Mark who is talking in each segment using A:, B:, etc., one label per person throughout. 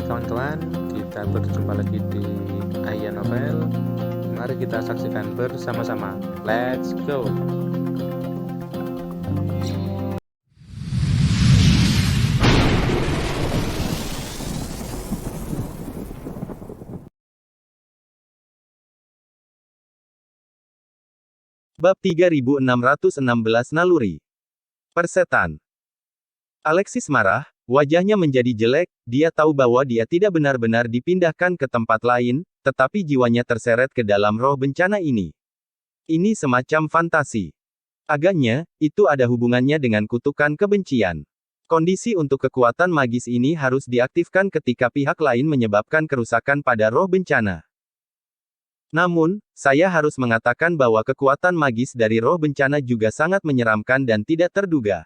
A: kawan-kawan, kita berjumpa lagi di Aya Novel. Mari kita saksikan bersama-sama. Let's go.
B: Bab 3616 Naluri. Persetan. Alexis marah, wajahnya menjadi jelek, dia tahu bahwa dia tidak benar-benar dipindahkan ke tempat lain, tetapi jiwanya terseret ke dalam roh bencana ini. Ini semacam fantasi. Agaknya, itu ada hubungannya dengan kutukan kebencian. Kondisi untuk kekuatan magis ini harus diaktifkan ketika pihak lain menyebabkan kerusakan pada roh bencana. Namun, saya harus mengatakan bahwa kekuatan magis dari roh bencana juga sangat menyeramkan dan tidak terduga.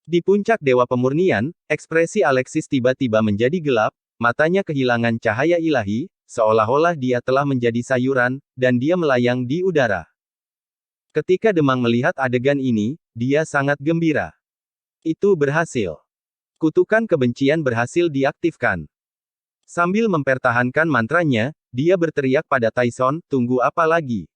B: Di puncak Dewa Pemurnian, ekspresi Alexis tiba-tiba menjadi gelap, matanya kehilangan cahaya ilahi, seolah-olah dia telah menjadi sayuran, dan dia melayang di udara. Ketika Demang melihat adegan ini, dia sangat gembira. Itu berhasil. Kutukan kebencian berhasil diaktifkan. Sambil mempertahankan mantranya, dia berteriak pada Tyson, "Tunggu apa lagi?"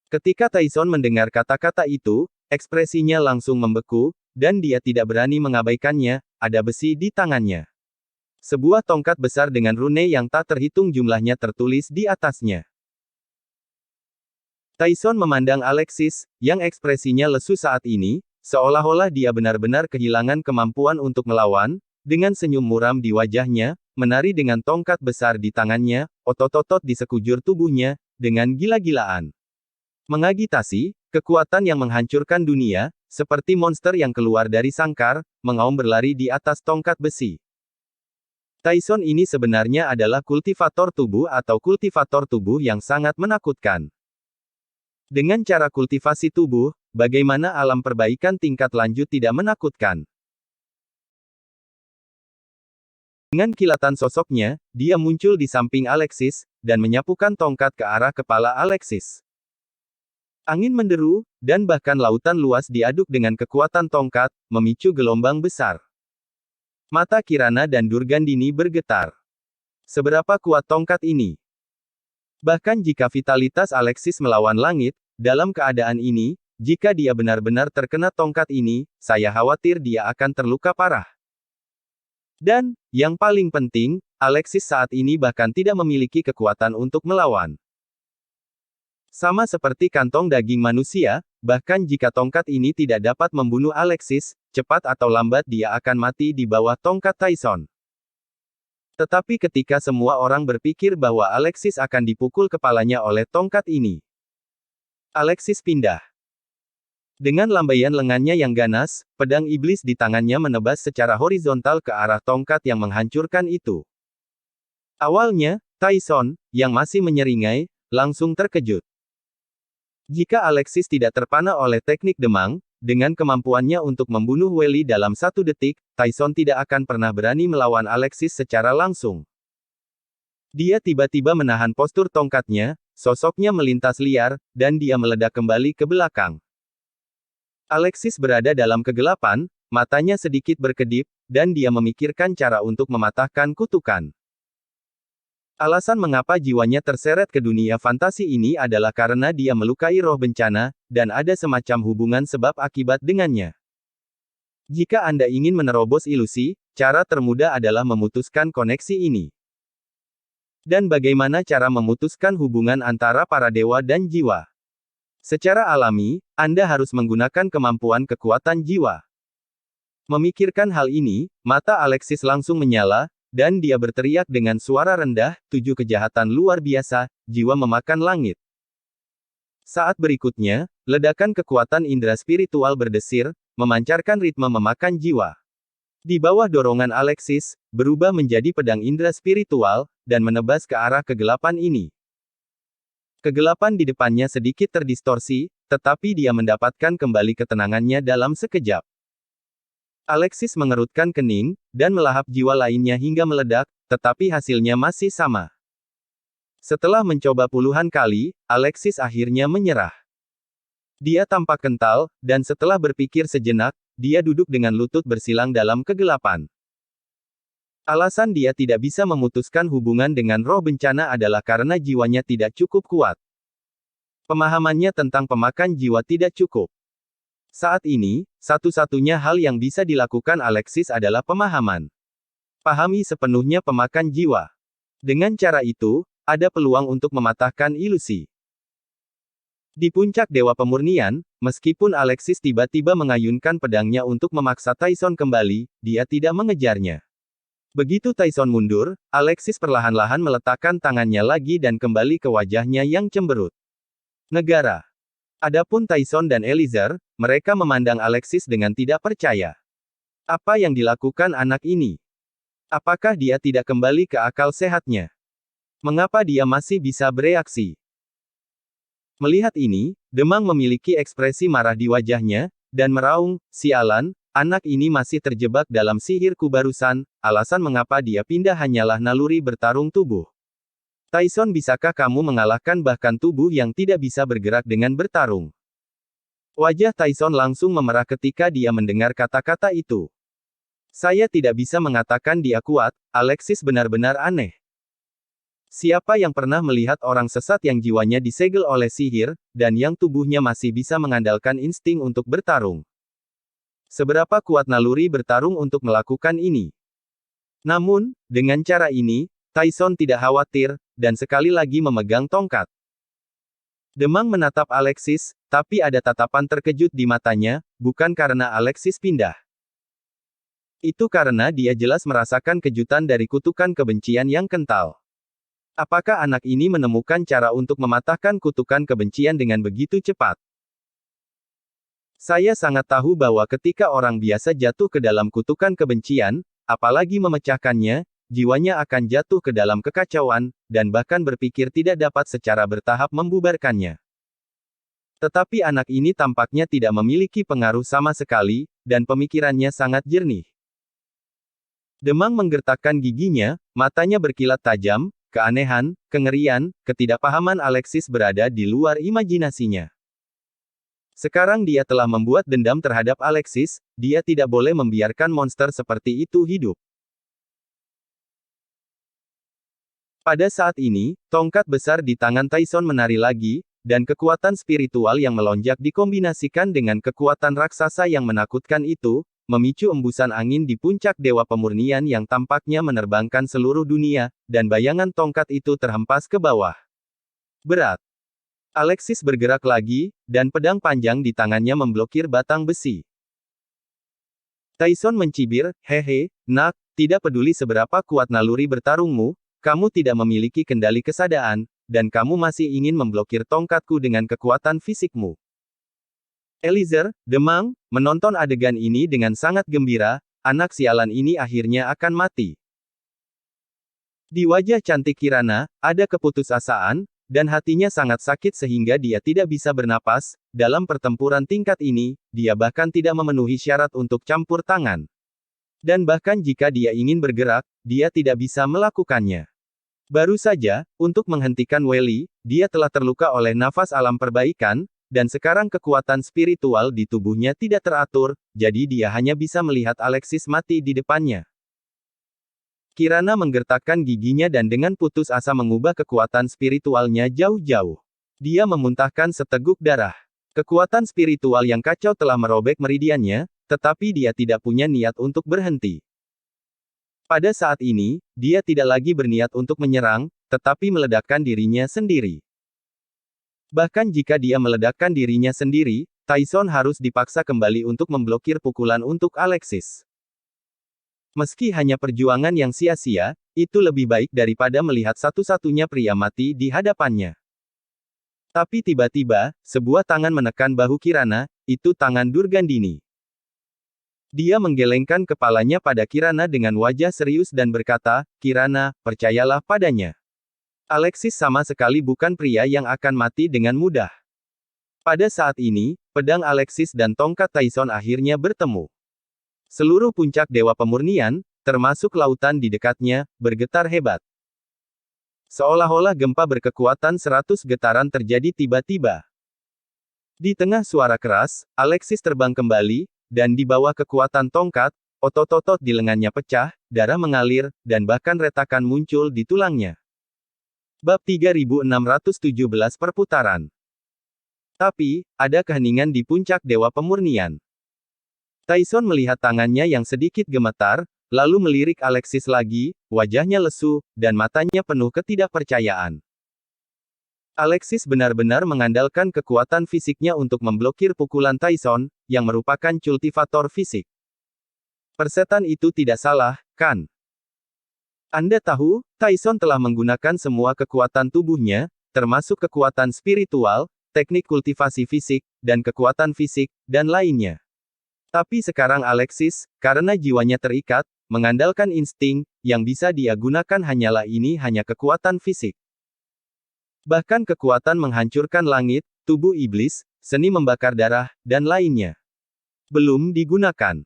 B: Ketika Tyson mendengar kata-kata itu, ekspresinya langsung membeku, dan dia tidak berani mengabaikannya. Ada besi di tangannya. Sebuah tongkat besar dengan rune yang tak terhitung jumlahnya tertulis di atasnya. Tyson memandang Alexis, yang ekspresinya lesu saat ini, seolah-olah dia benar-benar kehilangan kemampuan untuk melawan. Dengan senyum muram di wajahnya, menari dengan tongkat besar di tangannya, otot-otot di sekujur tubuhnya, dengan gila-gilaan. Mengagitasi, kekuatan yang menghancurkan dunia, seperti monster yang keluar dari sangkar, mengaum berlari di atas tongkat besi. Tyson ini sebenarnya adalah kultivator tubuh atau kultivator tubuh yang sangat menakutkan. Dengan cara kultivasi tubuh, bagaimana alam perbaikan tingkat lanjut tidak menakutkan? Dengan kilatan sosoknya, dia muncul di samping Alexis, dan menyapukan tongkat ke arah kepala Alexis. Angin menderu, dan bahkan lautan luas diaduk dengan kekuatan tongkat, memicu gelombang besar. Mata Kirana dan Durgandini bergetar. Seberapa kuat tongkat ini? Bahkan jika vitalitas Alexis melawan langit, dalam keadaan ini, jika dia benar-benar terkena tongkat ini, saya khawatir dia akan terluka parah. Dan, yang paling penting, Alexis saat ini bahkan tidak memiliki kekuatan untuk melawan. Sama seperti kantong daging manusia, bahkan jika tongkat ini tidak dapat membunuh Alexis, cepat atau lambat dia akan mati di bawah tongkat Tyson. Tetapi ketika semua orang berpikir bahwa Alexis akan dipukul kepalanya oleh tongkat ini, Alexis pindah. Dengan lambaian lengannya yang ganas, pedang iblis di tangannya menebas secara horizontal ke arah tongkat yang menghancurkan itu. Awalnya, Tyson, yang masih menyeringai, langsung terkejut. Jika Alexis tidak terpana oleh teknik Demang, dengan kemampuannya untuk membunuh Welly dalam 1 detik, Tyson tidak akan pernah berani melawan Alexis secara langsung. Dia tiba-tiba menahan postur tongkatnya, sosoknya melintas liar, dan dia meledak kembali ke belakang. Alexis berada dalam kegelapan, matanya sedikit berkedip, dan dia memikirkan cara untuk mematahkan kutukan. Alasan mengapa jiwanya terseret ke dunia fantasi ini adalah karena dia melukai roh bencana, dan ada semacam hubungan sebab akibat dengannya. Jika Anda ingin menerobos ilusi, cara termudah adalah memutuskan koneksi ini. Dan bagaimana cara memutuskan hubungan antara para dewa dan jiwa? Secara alami, Anda harus menggunakan kemampuan kekuatan jiwa. Memikirkan hal ini, mata Alexis langsung menyala, dan dia berteriak dengan suara rendah, 7 kejahatan luar biasa, jiwa memakan langit. Saat berikutnya, ledakan kekuatan indera spiritual berdesir, memancarkan ritme memakan jiwa. Di bawah dorongan Alexis, berubah menjadi pedang indera spiritual, dan menebas ke arah kegelapan ini. Kegelapan di depannya sedikit terdistorsi, tetapi dia mendapatkan kembali ketenangannya dalam sekejap. Alexis mengerutkan kening, dan melahap jiwa lainnya hingga meledak, tetapi hasilnya masih sama. Setelah mencoba puluhan kali, Alexis akhirnya menyerah. Dia tampak kental, dan setelah berpikir sejenak, dia duduk dengan lutut bersilang dalam kegelapan. Alasan dia tidak bisa memutuskan hubungan dengan roh bencana adalah karena jiwanya tidak cukup kuat. Pemahamannya tentang pemakan jiwa tidak cukup. Saat ini, satu-satunya hal yang bisa dilakukan Alexis adalah pemahaman. Pahami sepenuhnya pemakan jiwa. Dengan cara itu, ada peluang untuk mematahkan ilusi. Di puncak Dewa Pemurnian, meskipun Alexis tiba-tiba mengayunkan pedangnya untuk memaksa Tyson kembali, dia tidak mengejarnya. Begitu Tyson mundur, Alexis perlahan-lahan meletakkan tangannya lagi dan kembali ke wajahnya yang cemberut. Negara. Adapun Tyson dan Eliezer, mereka memandang Alexis dengan tidak percaya. Apa yang dilakukan anak ini? Apakah dia tidak kembali ke akal sehatnya? Mengapa dia masih bisa bereaksi? Melihat ini, Demang memiliki ekspresi marah di wajahnya, dan meraung, "Sialan, anak ini masih terjebak dalam sihirku barusan, alasan mengapa dia pindah hanyalah naluri bertarung tubuh. Tyson, bisakah kamu mengalahkan bahkan tubuh yang tidak bisa bergerak dengan bertarung?" Wajah Tyson langsung memerah ketika dia mendengar kata-kata itu. "Saya tidak bisa mengatakan dia kuat, Alexis benar-benar aneh. Siapa yang pernah melihat orang sesat yang jiwanya disegel oleh sihir, dan yang tubuhnya masih bisa mengandalkan insting untuk bertarung? Seberapa kuat naluri bertarung untuk melakukan ini?" Namun, dengan cara ini, Tyson tidak khawatir, dan sekali lagi memegang tongkat. Demang menatap Alexis, tapi ada tatapan terkejut di matanya, bukan karena Alexis pindah. Itu karena dia jelas merasakan kejutan dari kutukan kebencian yang kental. Apakah anak ini menemukan cara untuk mematahkan kutukan kebencian dengan begitu cepat? Saya sangat tahu bahwa ketika orang biasa jatuh ke dalam kutukan kebencian, apalagi memecahkannya, jiwanya akan jatuh ke dalam kekacauan, dan bahkan berpikir tidak dapat secara bertahap membubarkannya. Tetapi anak ini tampaknya tidak memiliki pengaruh sama sekali, dan pemikirannya sangat jernih. Demang menggertakkan giginya, matanya berkilat tajam. Keanehan, kengerian, ketidakpahaman Alexis berada di luar imajinasinya. Sekarang dia telah membuat dendam terhadap Alexis, dia tidak boleh membiarkan monster seperti itu hidup. Pada saat ini, tongkat besar di tangan Tyson menari lagi, dan kekuatan spiritual yang melonjak dikombinasikan dengan kekuatan raksasa yang menakutkan itu, memicu embusan angin di puncak Dewa Pemurnian yang tampaknya menerbangkan seluruh dunia, dan bayangan tongkat itu terhempas ke bawah. Berat. Alexis bergerak lagi, dan pedang panjang di tangannya memblokir batang besi. Tyson mencibir, "Hehe, nak, tidak peduli seberapa kuat naluri bertarungmu, kamu tidak memiliki kendali kesadaan, dan kamu masih ingin memblokir tongkatku dengan kekuatan fisikmu." Eliezer, Demang, menonton adegan ini dengan sangat gembira, anak sialan ini akhirnya akan mati. Di wajah cantik Kirana, ada keputusasaan, dan hatinya sangat sakit sehingga dia tidak bisa bernapas. Dalam pertempuran tingkat ini, dia bahkan tidak memenuhi syarat untuk campur tangan. Dan bahkan jika dia ingin bergerak, dia tidak bisa melakukannya. Baru saja, untuk menghentikan Welly, dia telah terluka oleh nafas alam perbaikan, dan sekarang kekuatan spiritual di tubuhnya tidak teratur, jadi dia hanya bisa melihat Alexis mati di depannya. Kirana menggertakkan giginya dan dengan putus asa mengubah kekuatan spiritualnya jauh-jauh. Dia memuntahkan seteguk darah. Kekuatan spiritual yang kacau telah merobek meridiannya, tetapi dia tidak punya niat untuk berhenti. Pada saat ini, dia tidak lagi berniat untuk menyerang, tetapi meledakkan dirinya sendiri. Bahkan jika dia meledakkan dirinya sendiri, Tyson harus dipaksa kembali untuk memblokir pukulan untuk Alexis. Meski hanya perjuangan yang sia-sia, itu lebih baik daripada melihat satu-satunya pria mati di hadapannya. Tapi tiba-tiba, sebuah tangan menekan bahu Kirana, itu tangan Durgandini. Dia menggelengkan kepalanya pada Kirana dengan wajah serius dan berkata, "Kirana, percayalah padanya. Alexis sama sekali bukan pria yang akan mati dengan mudah." Pada saat ini, pedang Alexis dan tongkat Tyson akhirnya bertemu. Seluruh puncak Dewa Pemurnian, termasuk lautan di dekatnya, bergetar hebat. Seolah-olah gempa berkekuatan 100 getaran terjadi tiba-tiba. Di tengah suara keras, Alexis terbang kembali, dan di bawah kekuatan tongkat, otot-otot di lengannya pecah, darah mengalir, dan bahkan retakan muncul di tulangnya. Bab 3617 Perputaran. Tapi, ada keheningan di puncak Dewa Pemurnian. Tyson melihat tangannya yang sedikit gemetar, lalu melirik Alexis lagi, wajahnya lesu, dan matanya penuh ketidakpercayaan. Alexis benar-benar mengandalkan kekuatan fisiknya untuk memblokir pukulan Tyson, yang merupakan kultivator fisik. Persetan itu tidak salah, kan? Anda tahu, Tyson telah menggunakan semua kekuatan tubuhnya, termasuk kekuatan spiritual, teknik kultivasi fisik, dan kekuatan fisik, dan lainnya. Tapi sekarang Alexis, karena jiwanya terikat, mengandalkan insting, yang bisa dia gunakan hanyalah hanya kekuatan fisik. Bahkan kekuatan menghancurkan langit, tubuh iblis, seni membakar darah, dan lainnya. Belum digunakan.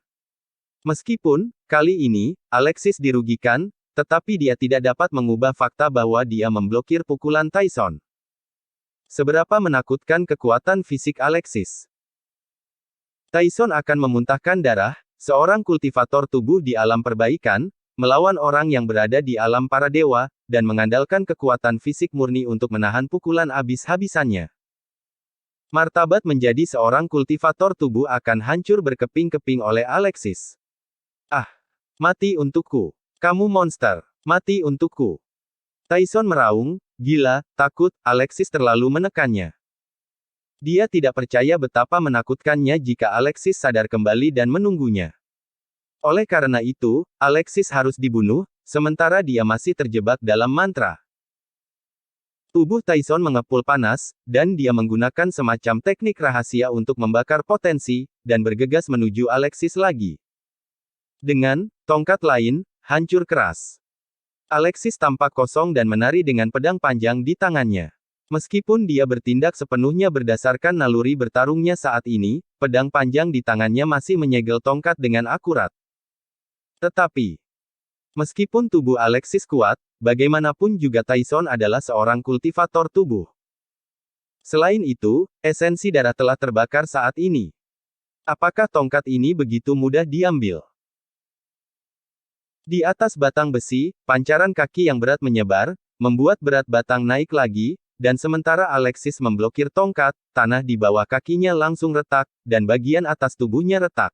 B: Meskipun, kali ini, Alexis dirugikan, tetapi dia tidak dapat mengubah fakta bahwa dia memblokir pukulan Tyson. Seberapa menakutkan kekuatan fisik Alexis? Tyson akan memuntahkan darah, seorang kultivator tubuh di alam perbaikan, melawan orang yang berada di alam para dewa, dan mengandalkan kekuatan fisik murni untuk menahan pukulan habis-habisannya. Martabat menjadi seorang kultivator tubuh akan hancur berkeping-keping oleh Alexis. Ah! Mati untukku! Kamu monster! Mati untukku! Tyson meraung, gila, takut, Alexis terlalu menekannya. Dia tidak percaya betapa menakutkannya jika Alexis sadar kembali dan menunggunya. Oleh karena itu, Alexis harus dibunuh, sementara dia masih terjebak dalam mantra. Tubuh Tyson mengepul panas, dan dia menggunakan semacam teknik rahasia untuk membakar potensi, dan bergegas menuju Alexis lagi. Dengan tongkat lain, hancur keras. Alexis tampak kosong dan menari dengan pedang panjang di tangannya. Meskipun dia bertindak sepenuhnya berdasarkan naluri bertarungnya saat ini, pedang panjang di tangannya masih menyegel tongkat dengan akurat. Tetapi, meskipun tubuh Alexis kuat, bagaimanapun juga Tyson adalah seorang kultivator tubuh. Selain itu, esensi darah telah terbakar saat ini. Apakah tongkat ini begitu mudah diambil? Di atas batang besi, pancaran kaki yang berat menyebar, membuat berat batang naik lagi, dan sementara Alexis memblokir tongkat, tanah di bawah kakinya langsung retak, dan bagian atas tubuhnya retak.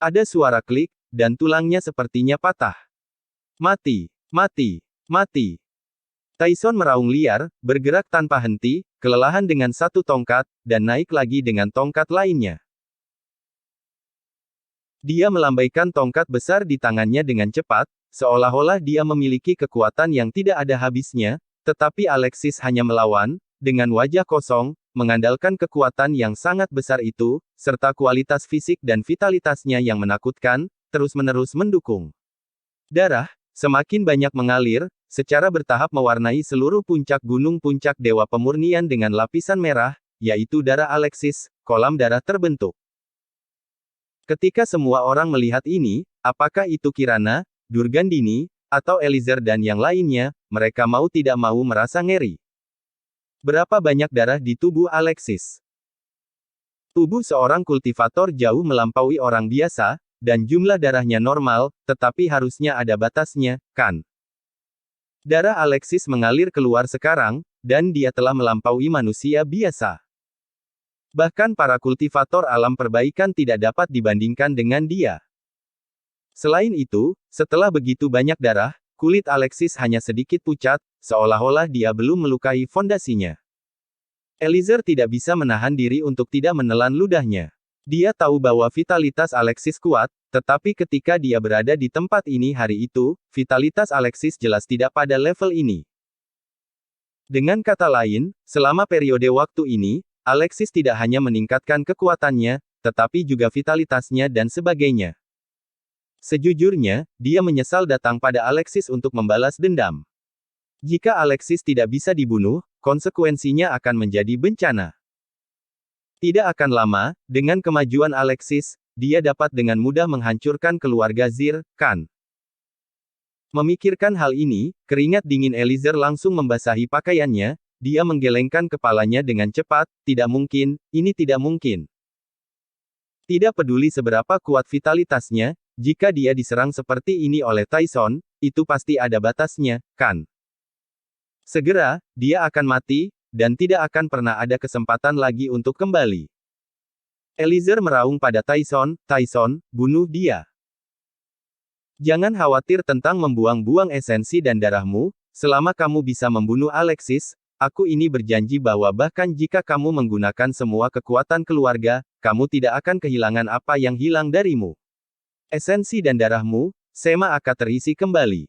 B: Ada suara klik, dan tulangnya sepertinya patah. Mati! Mati! Mati! Tyson meraung liar, bergerak tanpa henti, kelelahan dengan satu tongkat, dan naik lagi dengan tongkat lainnya. Dia melambaikan tongkat besar di tangannya dengan cepat, seolah-olah dia memiliki kekuatan yang tidak ada habisnya, tetapi Alexis hanya melawan, dengan wajah kosong, mengandalkan kekuatan yang sangat besar itu, serta kualitas fisik dan vitalitasnya yang menakutkan, terus-menerus mendukung. Darah, semakin banyak mengalir, secara bertahap mewarnai seluruh puncak gunung puncak Dewa Pemurnian dengan lapisan merah, yaitu darah Alexis, kolam darah terbentuk. Ketika semua orang melihat ini, apakah itu Kirana, Durgandini, atau Eliezer dan yang lainnya, mereka mau tidak mau merasa ngeri. Berapa banyak darah di tubuh Alexis? Tubuh seorang kultivator jauh melampaui orang biasa, dan jumlah darahnya normal, tetapi harusnya ada batasnya, kan? Darah Alexis mengalir keluar sekarang, dan dia telah melampaui manusia biasa. Bahkan para kultivator alam perbaikan tidak dapat dibandingkan dengan dia. Selain itu, setelah begitu banyak darah, kulit Alexis hanya sedikit pucat, seolah-olah dia belum melukai fondasinya. Eliezer tidak bisa menahan diri untuk tidak menelan ludahnya. Dia tahu bahwa vitalitas Alexis kuat, tetapi ketika dia berada di tempat ini hari itu, vitalitas Alexis jelas tidak pada level ini. Dengan kata lain, selama periode waktu ini, Alexis tidak hanya meningkatkan kekuatannya, tetapi juga vitalitasnya dan sebagainya. Sejujurnya, dia menyesal datang pada Alexis untuk membalas dendam. Jika Alexis tidak bisa dibunuh, konsekuensinya akan menjadi bencana. Tidak akan lama, dengan kemajuan Alexis, dia dapat dengan mudah menghancurkan keluarga Zir, kan? Memikirkan hal ini, keringat dingin Eliezer langsung membasahi pakaiannya, dia menggelengkan kepalanya dengan cepat, tidak mungkin, ini tidak mungkin. Tidak peduli seberapa kuat vitalitasnya, jika dia diserang seperti ini oleh Tyson, itu pasti ada batasnya, kan? Segera, dia akan mati, dan tidak akan pernah ada kesempatan lagi untuk kembali. Eliezer meraung pada Tyson, "Tyson, bunuh dia. Jangan khawatir tentang membuang-buang esensi dan darahmu, selama kamu bisa membunuh Alexis, aku ini berjanji bahwa bahkan jika kamu menggunakan semua kekuatan keluarga, kamu tidak akan kehilangan apa yang hilang darimu. Esensi dan darahmu, Sema akan terisi kembali."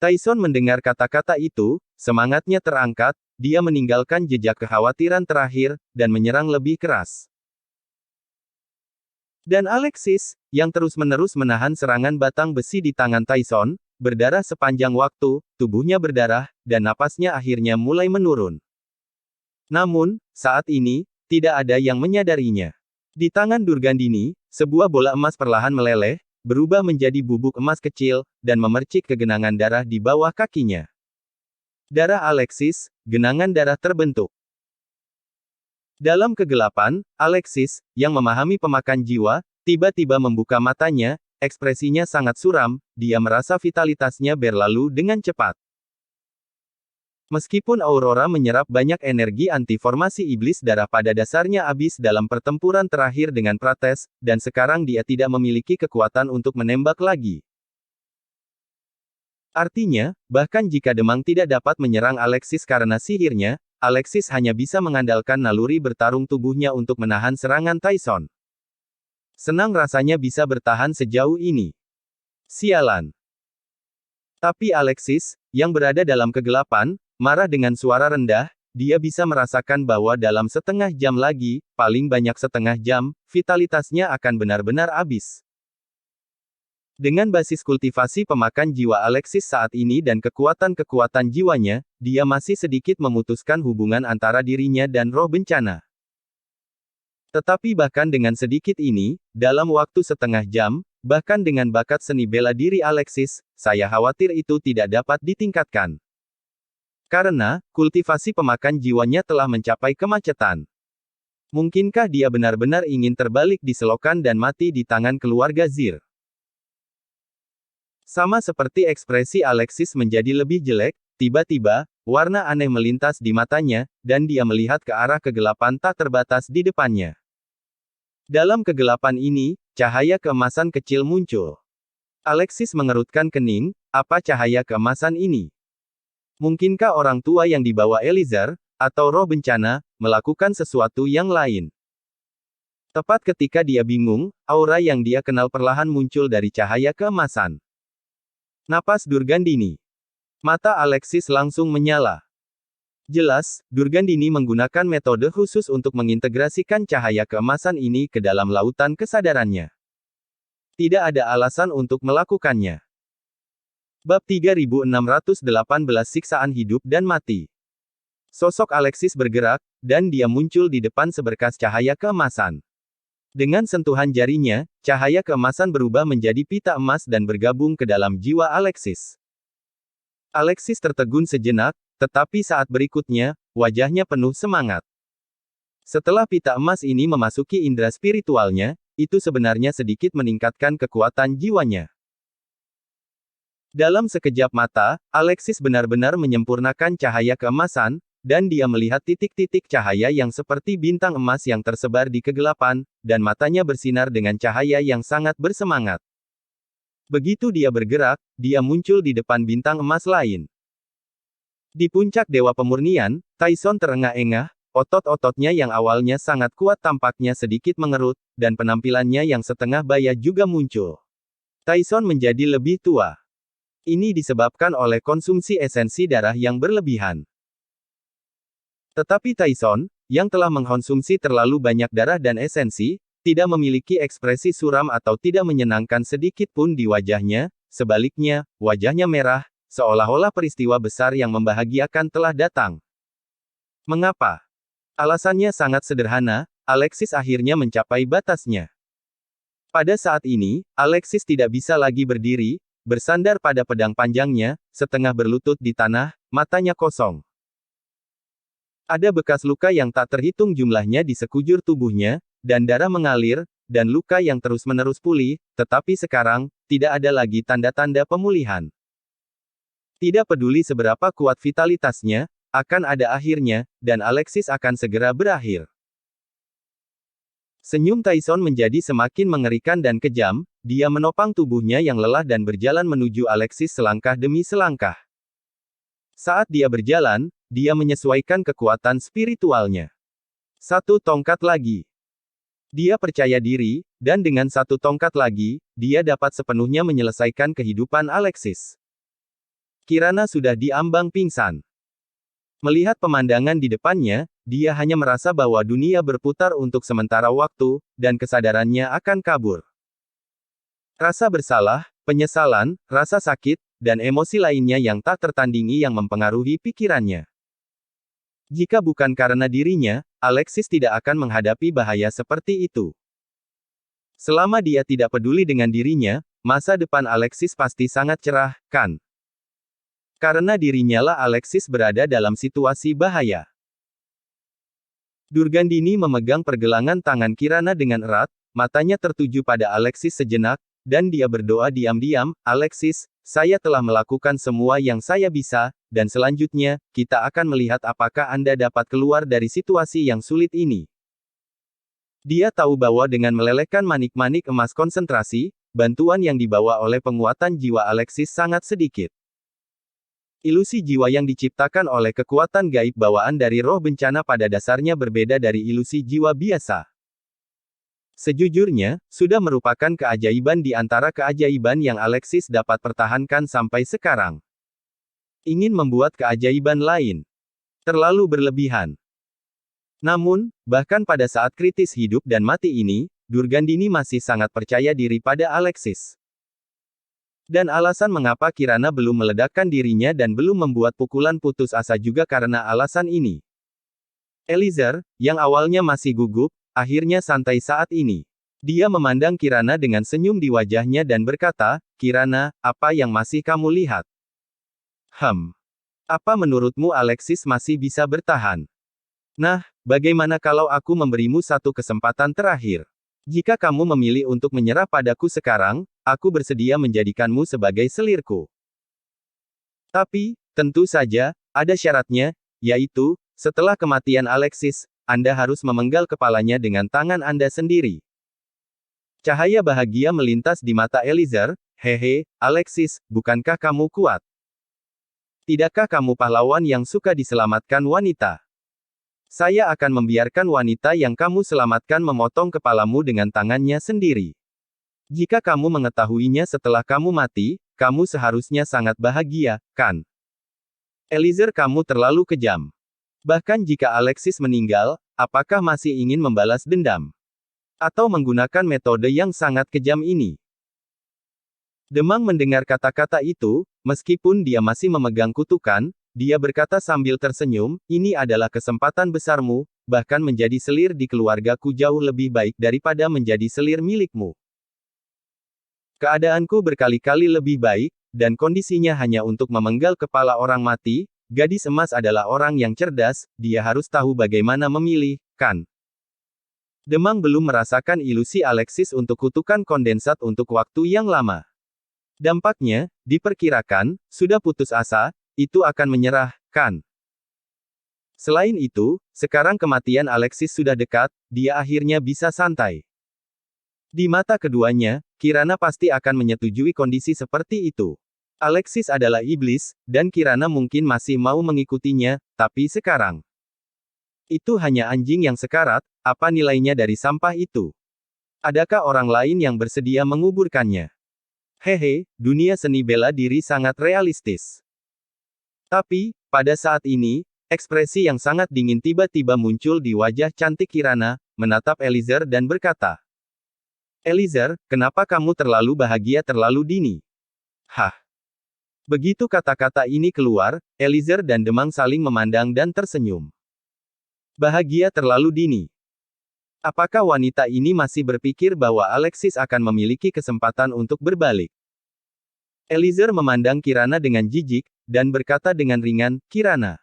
B: Tyson mendengar kata-kata itu, semangatnya terangkat, dia meninggalkan jejak kekhawatiran terakhir, dan menyerang lebih keras. Dan Alexis, yang terus-menerus menahan serangan batang besi di tangan Tyson, berdarah sepanjang waktu, tubuhnya berdarah, dan napasnya akhirnya mulai menurun. Namun, saat ini, tidak ada yang menyadarinya. Di tangan Durgandini, sebuah bola emas perlahan meleleh, berubah menjadi bubuk emas kecil, dan memercik ke genangan darah di bawah kakinya. Darah Alexis, genangan darah terbentuk. Dalam kegelapan, Alexis, yang memahami pemakan jiwa, tiba-tiba membuka matanya, ekspresinya sangat suram, dia merasa vitalitasnya berlalu dengan cepat. Meskipun Aurora menyerap banyak energi anti-formasi iblis darah pada dasarnya abis dalam pertempuran terakhir dengan Prates, dan sekarang dia tidak memiliki kekuatan untuk menembak lagi. Artinya, bahkan jika Demang tidak dapat menyerang Alexis karena sihirnya, Alexis hanya bisa mengandalkan naluri bertarung tubuhnya untuk menahan serangan Tyson. Senang rasanya bisa bertahan sejauh ini. Sialan. Tapi Alexis, yang berada dalam kegelapan, marah dengan suara rendah, dia bisa merasakan bahwa dalam setengah jam lagi, paling banyak setengah jam, vitalitasnya akan benar-benar habis. Dengan basis kultivasi pemakan jiwa Alexis saat ini dan kekuatan-kekuatan jiwanya, dia masih sedikit memutuskan hubungan antara dirinya dan roh bencana. Tetapi bahkan dengan sedikit ini, dalam waktu setengah jam, bahkan dengan bakat seni bela diri Alexis, saya khawatir itu tidak dapat ditingkatkan. Karena, kultivasi pemakan jiwanya telah mencapai kemacetan. Mungkinkah dia benar-benar ingin terbalik di selokan dan mati di tangan keluarga Zir? Sama seperti ekspresi Alexis menjadi lebih jelek, tiba-tiba, warna aneh melintas di matanya, dan dia melihat ke arah kegelapan tak terbatas di depannya. Dalam kegelapan ini, cahaya keemasan kecil muncul. Alexis mengerutkan kening, apa cahaya keemasan ini? Mungkinkah orang tua yang dibawa Eliezer, atau roh bencana, melakukan sesuatu yang lain? Tepat ketika dia bingung, aura yang dia kenal perlahan muncul dari cahaya keemasan. Napas Durgandini. Mata Alexis langsung menyala. Jelas, Durgandini menggunakan metode khusus untuk mengintegrasikan cahaya keemasan ini ke dalam lautan kesadarannya. Tidak ada alasan untuk melakukannya. Bab 3618 Siksaan Hidup dan Mati. Sosok Alexis bergerak, dan dia muncul di depan seberkas cahaya keemasan. Dengan sentuhan jarinya, cahaya keemasan berubah menjadi pita emas dan bergabung ke dalam jiwa Alexis. Alexis tertegun sejenak, tetapi saat berikutnya, wajahnya penuh semangat. Setelah pita emas ini memasuki indera spiritualnya, itu sebenarnya sedikit meningkatkan kekuatan jiwanya. Dalam sekejap mata, Alexis benar-benar menyempurnakan cahaya keemasan, dan dia melihat titik-titik cahaya yang seperti bintang emas yang tersebar di kegelapan, dan matanya bersinar dengan cahaya yang sangat bersemangat. Begitu dia bergerak, dia muncul di depan bintang emas lain. Di puncak Dewa Pemurnian, Tyson terengah-engah, otot-ototnya yang awalnya sangat kuat tampaknya sedikit mengerut, dan penampilannya yang setengah baya juga muncul. Tyson menjadi lebih tua. Ini disebabkan oleh konsumsi esensi darah yang berlebihan. Tetapi Tyson, yang telah mengkonsumsi terlalu banyak darah dan esensi, tidak memiliki ekspresi suram atau tidak menyenangkan sedikit pun di wajahnya, sebaliknya, wajahnya merah, seolah-olah peristiwa besar yang membahagiakan telah datang. Mengapa? Alasannya sangat sederhana, Alexis akhirnya mencapai batasnya. Pada saat ini, Alexis tidak bisa lagi berdiri, bersandar pada pedang panjangnya, setengah berlutut di tanah, matanya kosong. Ada bekas luka yang tak terhitung jumlahnya di sekujur tubuhnya, dan darah mengalir, dan luka yang terus-menerus pulih, tetapi sekarang, tidak ada lagi tanda-tanda pemulihan. Tidak peduli seberapa kuat vitalitasnya, akan ada akhirnya, dan Alexis akan segera berakhir. Senyum Tyson menjadi semakin mengerikan dan kejam, dia menopang tubuhnya yang lelah dan berjalan menuju Alexis selangkah demi selangkah. Saat dia berjalan, dia menyesuaikan kekuatan spiritualnya. Satu tongkat lagi. Dia percaya diri, dan dengan satu tongkat lagi, dia dapat sepenuhnya menyelesaikan kehidupan Alexis. Kirana sudah diambang pingsan. Melihat pemandangan di depannya, dia hanya merasa bahwa dunia berputar untuk sementara waktu, dan kesadarannya akan kabur. Rasa bersalah, penyesalan, rasa sakit, dan emosi lainnya yang tak tertandingi yang mempengaruhi pikirannya. Jika bukan karena dirinya, Alexis tidak akan menghadapi bahaya seperti itu. Selama dia tidak peduli dengan dirinya, masa depan Alexis pasti sangat cerah, kan? Karena dirinya lah Alexis berada dalam situasi bahaya. Durgandini memegang pergelangan tangan Kirana dengan erat, matanya tertuju pada Alexis sejenak, dan dia berdoa diam-diam, Alexis, saya telah melakukan semua yang saya bisa, dan selanjutnya, kita akan melihat apakah Anda dapat keluar dari situasi yang sulit ini. Dia tahu bahwa dengan melelehkan manik-manik emas konsentrasi, bantuan yang dibawa oleh penguatan jiwa Alexis sangat sedikit. Ilusi jiwa yang diciptakan oleh kekuatan gaib bawaan dari roh bencana pada dasarnya berbeda dari ilusi jiwa biasa. Sejujurnya, sudah merupakan keajaiban di antara keajaiban yang Alexis dapat pertahankan sampai sekarang. Ingin membuat keajaiban lain. Terlalu berlebihan. Namun, bahkan pada saat kritis hidup dan mati ini, Durgandini masih sangat percaya diri pada Alexis. Dan alasan mengapa Kirana belum meledakkan dirinya dan belum membuat pukulan putus asa juga karena alasan ini. Eliezer, yang awalnya masih gugup, akhirnya santai saat ini. Dia memandang Kirana dengan senyum di wajahnya dan berkata, Kirana, apa yang masih kamu lihat? Apa menurutmu Alexis masih bisa bertahan? Nah, bagaimana kalau aku memberimu satu kesempatan terakhir? Jika kamu memilih untuk menyerah padaku sekarang, aku bersedia menjadikanmu sebagai selirku. Tapi, tentu saja, ada syaratnya, yaitu, setelah kematian Alexis, Anda harus memenggal kepalanya dengan tangan Anda sendiri. Cahaya bahagia melintas di mata Eliezer, hehe, Alexis, bukankah kamu kuat? Tidakkah kamu pahlawan yang suka diselamatkan wanita? Saya akan membiarkan wanita yang kamu selamatkan memotong kepalamu dengan tangannya sendiri. Jika kamu mengetahuinya setelah kamu mati, kamu seharusnya sangat bahagia, kan? Eliezer, kamu terlalu kejam. Bahkan jika Alexis meninggal, apakah masih ingin membalas dendam? Atau menggunakan metode yang sangat kejam ini? Demang mendengar kata-kata itu, meskipun dia masih memegang kutukan, dia berkata sambil tersenyum, ini adalah kesempatan besarmu, bahkan menjadi selir di keluargaku jauh lebih baik daripada menjadi selir milikmu. Keadaanku berkali-kali lebih baik, dan kondisinya hanya untuk memenggal kepala orang mati. Gadis emas adalah orang yang cerdas, dia harus tahu bagaimana memilih, kan? Demang belum merasakan ilusi Alexis untuk kutukan kondensat untuk waktu yang lama. Dampaknya, diperkirakan, sudah putus asa, itu akan menyerah, kan? Selain itu, sekarang kematian Alexis sudah dekat, dia akhirnya bisa santai. Di mata keduanya, Kirana pasti akan menyetujui kondisi seperti itu. Alexis adalah iblis, dan Kirana mungkin masih mau mengikutinya, tapi sekarang. Itu hanya anjing yang sekarat, apa nilainya dari sampah itu? Adakah orang lain yang bersedia menguburkannya? Hehe, dunia seni bela diri sangat realistis. Tapi, pada saat ini, ekspresi yang sangat dingin tiba-tiba muncul di wajah cantik Kirana, menatap Eliezer dan berkata, Eliezer, kenapa kamu terlalu bahagia terlalu dini? Hah? Begitu kata-kata ini keluar, Eliezer dan Demang saling memandang dan tersenyum. Bahagia terlalu dini. Apakah wanita ini masih berpikir bahwa Alexis akan memiliki kesempatan untuk berbalik? Eliezer memandang Kirana dengan jijik, dan berkata dengan ringan, Kirana.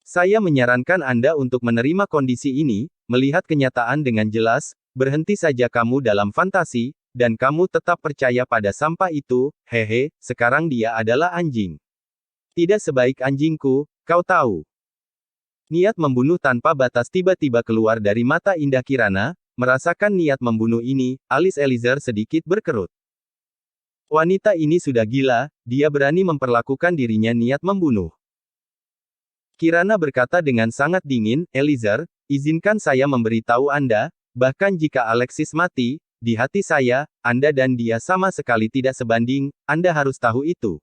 B: Saya menyarankan Anda untuk menerima kondisi ini, melihat kenyataan dengan jelas, berhenti saja kamu dalam fantasi, dan kamu tetap percaya pada sampah itu, hehe, sekarang dia adalah anjing. Tidak sebaik anjingku, kau tahu. Niat membunuh tanpa batas tiba-tiba keluar dari mata indah Kirana. Merasakan niat membunuh ini, alis Eliezer sedikit berkerut. Wanita ini sudah gila, dia berani memperlakukan dirinya niat membunuh. Kirana berkata dengan sangat dingin, Eliezer, izinkan saya memberitahu Anda, bahkan jika Alexis mati, di hati saya, Anda dan dia sama sekali tidak sebanding, Anda harus tahu itu.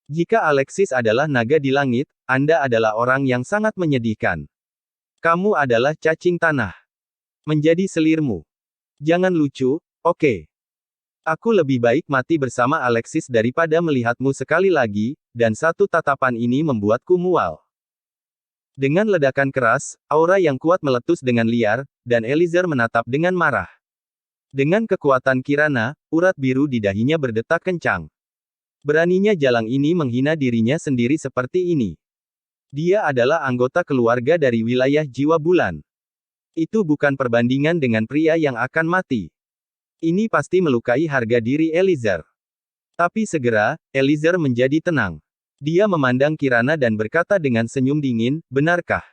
B: Jika Alexis adalah naga di langit, Anda adalah orang yang sangat menyedihkan. Kamu adalah cacing tanah. Menjadi selirmu. Jangan lucu, oke. Aku lebih baik mati bersama Alexis daripada melihatmu sekali lagi, dan satu tatapan ini membuatku mual. Dengan ledakan keras, aura yang kuat meletus dengan liar, dan Eliezer menatap dengan marah. Dengan kekuatan Kirana, urat biru di dahinya berdetak kencang. Beraninya jalang ini menghina dirinya sendiri seperti ini. Dia adalah anggota keluarga dari wilayah jiwa bulan. Itu bukan perbandingan dengan pria yang akan mati. Ini pasti melukai harga diri Eliezer. Tapi segera, Eliezer menjadi tenang. Dia memandang Kirana dan berkata dengan senyum dingin, benarkah?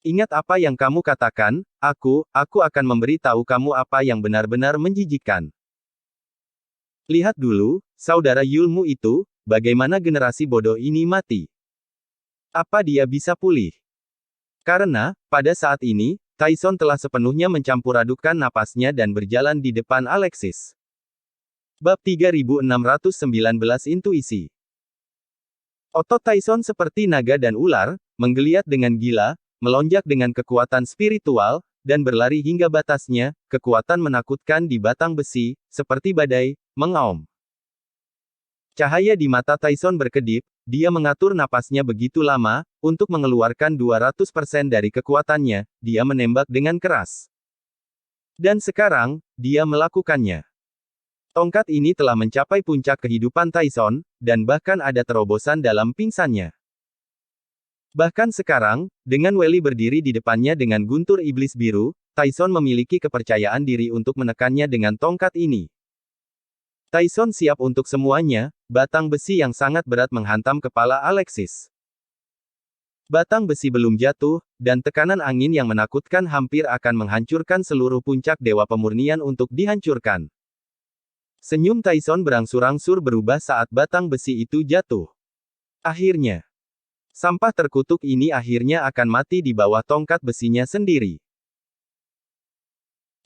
B: Ingat apa yang kamu katakan, aku akan memberitahu kamu apa yang benar-benar menjijikkan. Lihat dulu, saudara Yulmu itu, bagaimana generasi bodoh ini mati. Apa dia bisa pulih? Karena, pada saat ini, Tyson telah sepenuhnya mencampur-adukkan napasnya dan berjalan di depan Alexis. Bab 3619 Intuisi. Otot Tyson seperti naga dan ular, menggeliat dengan gila, melonjak dengan kekuatan spiritual, dan berlari hingga batasnya, kekuatan menakutkan di batang besi, seperti badai, mengaum. Cahaya di mata Tyson berkedip, dia mengatur napasnya begitu lama, untuk mengeluarkan 200% dari kekuatannya, dia menembak dengan keras. Dan sekarang, dia melakukannya. Tongkat ini telah mencapai puncak kehidupan Tyson, dan bahkan ada terobosan dalam pingsannya. Bahkan sekarang, dengan Welly berdiri di depannya dengan guntur iblis biru, Tyson memiliki kepercayaan diri untuk menekannya dengan tongkat ini. Tyson siap untuk semuanya, batang besi yang sangat berat menghantam kepala Alexis. Batang besi belum jatuh, dan tekanan angin yang menakutkan hampir akan menghancurkan seluruh puncak Dewa Pemurnian untuk dihancurkan. Senyum Tyson berangsur-angsur berubah saat batang besi itu jatuh. Akhirnya, sampah terkutuk ini akhirnya akan mati di bawah tongkat besinya sendiri.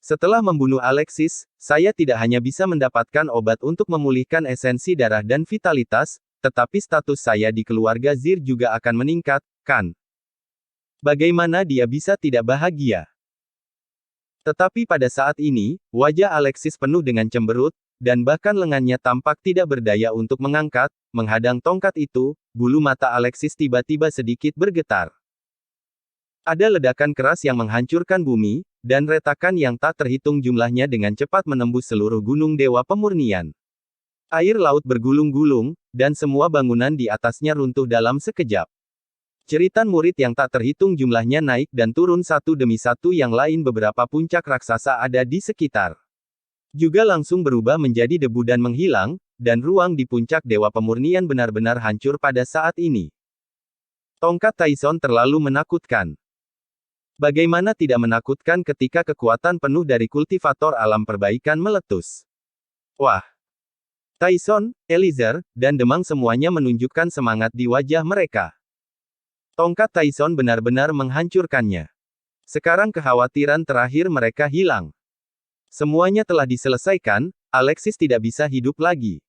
B: Setelah membunuh Alexis, saya tidak hanya bisa mendapatkan obat untuk memulihkan esensi darah dan vitalitas, tetapi status saya di keluarga Zir juga akan meningkat, kan? Bagaimana dia bisa tidak bahagia? Tetapi pada saat ini, wajah Alexis penuh dengan cemberut, dan bahkan lengannya tampak tidak berdaya untuk mengangkat, menghadang tongkat itu, bulu mata Alexis tiba-tiba sedikit bergetar. Ada ledakan keras yang menghancurkan bumi, dan retakan yang tak terhitung jumlahnya dengan cepat menembus seluruh gunung Dewa Pemurnian. Air laut bergulung-gulung, dan semua bangunan di atasnya runtuh dalam sekejap. Jeritan murid yang tak terhitung jumlahnya naik dan turun satu demi satu, yang lain beberapa puncak raksasa ada di sekitar. Juga langsung berubah menjadi debu dan menghilang, dan ruang di puncak Dewa Pemurnian benar-benar hancur pada saat ini. Tongkat Tyson terlalu menakutkan. Bagaimana tidak menakutkan ketika kekuatan penuh dari kultivator alam perbaikan meletus. Wah! Tyson, Eliezer, dan Demang semuanya menunjukkan semangat di wajah mereka. Tongkat Tyson benar-benar menghancurkannya. Sekarang kekhawatiran terakhir mereka hilang. Semuanya telah diselesaikan, Alexis tidak bisa hidup lagi.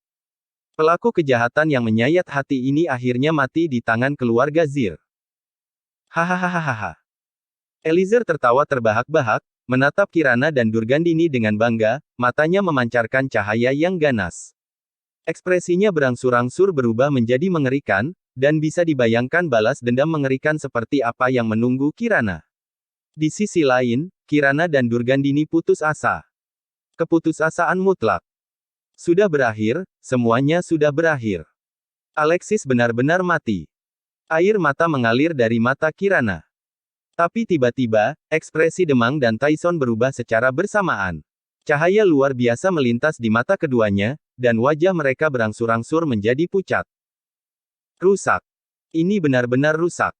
B: Pelaku kejahatan yang menyayat hati ini akhirnya mati di tangan keluarga Zir. Hahaha. Eliezer tertawa terbahak-bahak, menatap Kirana dan Durgandini dengan bangga, matanya memancarkan cahaya yang ganas. Ekspresinya berangsur-angsur berubah menjadi mengerikan, dan bisa dibayangkan balas dendam mengerikan seperti apa yang menunggu Kirana. Di sisi lain, Kirana dan Durgandini putus asa. Keputusasaan mutlak. Sudah berakhir, semuanya sudah berakhir. Alexis benar-benar mati. Air mata mengalir dari mata Kirana. Tapi tiba-tiba, ekspresi Demang dan Tyson berubah secara bersamaan. Cahaya luar biasa melintas di mata keduanya, dan wajah mereka berangsur-angsur menjadi pucat. Rusak. Ini benar-benar rusak.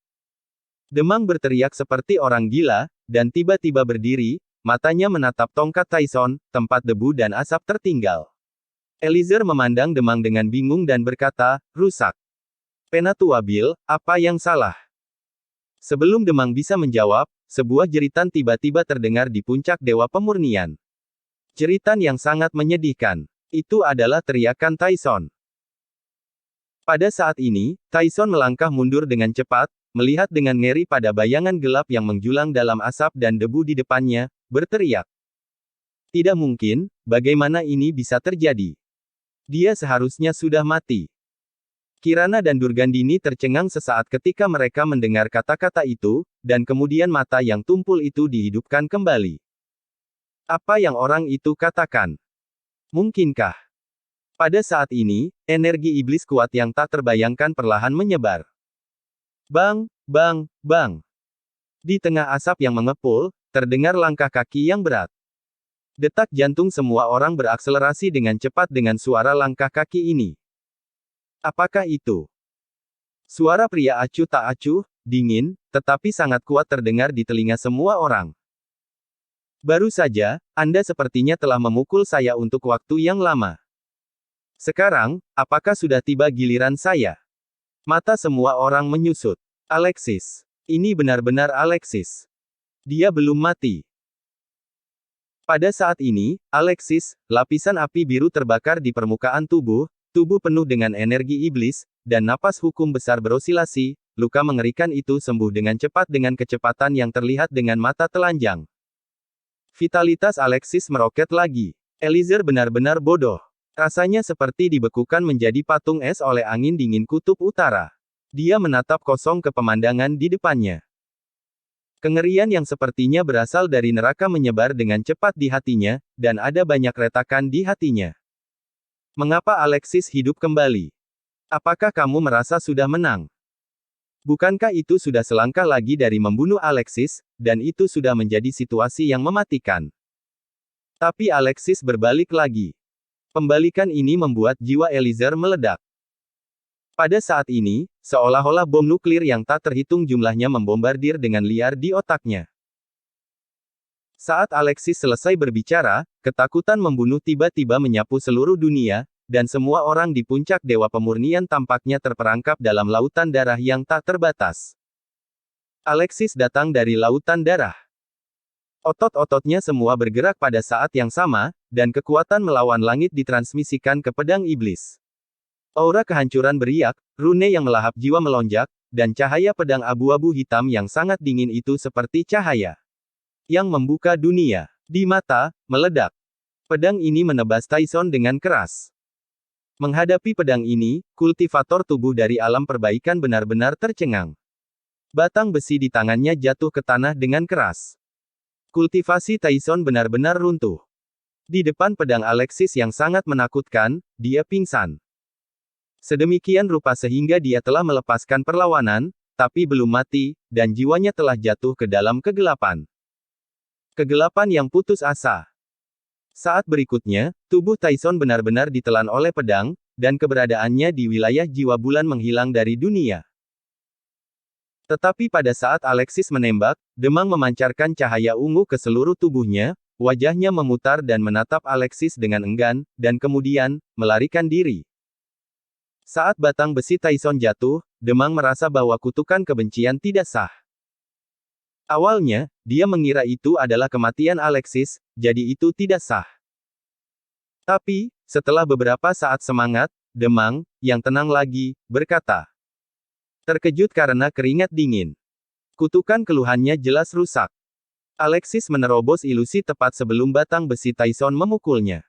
B: Demang berteriak seperti orang gila, dan tiba-tiba berdiri, matanya menatap tongkat Tyson, tempat debu dan asap tertinggal. Eliezer memandang Demang dengan bingung dan berkata, rusak. Penatuabil, apa yang salah? Sebelum Demang bisa menjawab, sebuah jeritan tiba-tiba terdengar di puncak Dewa Pemurnian. Jeritan yang sangat menyedihkan. Itu adalah teriakan Tyson. Pada saat ini, Tyson melangkah mundur dengan cepat, melihat dengan ngeri pada bayangan gelap yang menjulang dalam asap dan debu di depannya, berteriak. Tidak mungkin, bagaimana ini bisa terjadi? Dia seharusnya sudah mati. Kirana dan Durgandini tercengang sesaat ketika mereka mendengar kata-kata itu, dan kemudian mata yang tumpul itu dihidupkan kembali. Apa yang orang itu katakan? Mungkinkah? Pada saat ini, energi iblis kuat yang tak terbayangkan perlahan menyebar. Bang, bang, bang. Di tengah asap yang mengepul, terdengar langkah kaki yang berat. Detak jantung semua orang berakselerasi dengan cepat dengan suara langkah kaki ini. Apakah itu? Suara pria acuh tak acuh, dingin, tetapi sangat kuat terdengar di telinga semua orang. Baru saja, Anda sepertinya telah memukul saya untuk waktu yang lama. Sekarang, apakah sudah tiba giliran saya? Mata semua orang menyusut. Alexis. Ini benar-benar Alexis. Dia belum mati. Pada saat ini, Alexis, lapisan api biru terbakar di permukaan tubuh penuh dengan energi iblis, dan napas hukum besar berosilasi, luka mengerikan itu sembuh dengan cepat dengan kecepatan yang terlihat dengan mata telanjang. Vitalitas Alexis meroket lagi. Eliezer benar-benar bodoh. Rasanya seperti dibekukan menjadi patung es oleh angin dingin kutub utara. Dia menatap kosong ke pemandangan di depannya. Kengerian yang sepertinya berasal dari neraka menyebar dengan cepat di hatinya, dan ada banyak retakan di hatinya. Mengapa Alexis hidup kembali? Apakah kamu merasa sudah menang? Bukankah itu sudah selangkah lagi dari membunuh Alexis, dan itu sudah menjadi situasi yang mematikan? Tapi Alexis berbalik lagi. Pembalikan ini membuat jiwa Eliezer meledak. Pada saat ini, seolah-olah bom nuklir yang tak terhitung jumlahnya membombardir dengan liar di otaknya. Saat Alexis selesai berbicara, ketakutan membunuh tiba-tiba menyapu seluruh dunia, dan semua orang di puncak Dewa Pemurnian tampaknya terperangkap dalam lautan darah yang tak terbatas. Alexis datang dari lautan darah. Otot-ototnya semua bergerak pada saat yang sama, dan kekuatan melawan langit ditransmisikan ke pedang iblis. Aura kehancuran beriak, rune yang melahap jiwa melonjak, dan cahaya pedang abu-abu hitam yang sangat dingin itu seperti cahaya yang membuka dunia. Di mata, meledak. Pedang ini menebas Tyson dengan keras. Menghadapi pedang ini, kultivator tubuh dari alam perbaikan benar-benar tercengang. Batang besi di tangannya jatuh ke tanah dengan keras. Kultivasi Tyson benar-benar runtuh. Di depan pedang Alexis yang sangat menakutkan, dia pingsan. Sedemikian rupa sehingga dia telah melepaskan perlawanan, tapi belum mati, dan jiwanya telah jatuh ke dalam kegelapan. Kegelapan yang putus asa. Saat berikutnya, tubuh Tyson benar-benar ditelan oleh pedang, dan keberadaannya di wilayah jiwa bulan menghilang dari dunia. Tetapi pada saat Alexis menembak, Demang memancarkan cahaya ungu ke seluruh tubuhnya, wajahnya memutar dan menatap Alexis dengan enggan, dan kemudian, melarikan diri. Saat batang besi Tyson jatuh, Demang merasa bahwa kutukan kebencian tidak sah. Awalnya, dia mengira itu adalah kematian Alexis, jadi itu tidak sah. Tapi, setelah beberapa saat semangat, Demang, yang tenang lagi, berkata. Terkejut karena keringat dingin. Kutukan keluhannya jelas rusak. Alexis menerobos ilusi tepat sebelum batang besi Tyson memukulnya.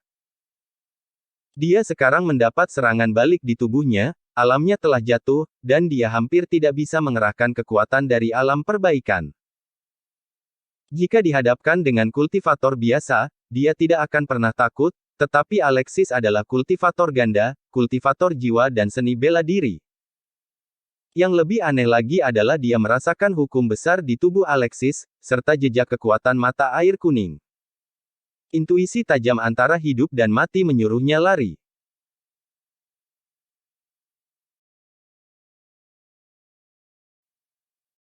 B: Dia sekarang mendapat serangan balik di tubuhnya, alamnya telah jatuh, dan dia hampir tidak bisa mengerahkan kekuatan dari alam perbaikan. Jika dihadapkan dengan kultivator biasa, dia tidak akan pernah takut, tetapi Alexis adalah kultivator ganda, kultivator jiwa dan seni bela diri. Yang lebih aneh lagi adalah dia merasakan hukum besar di tubuh Alexis, serta jejak kekuatan mata air kuning. Intuisi tajam antara hidup dan mati menyuruhnya lari.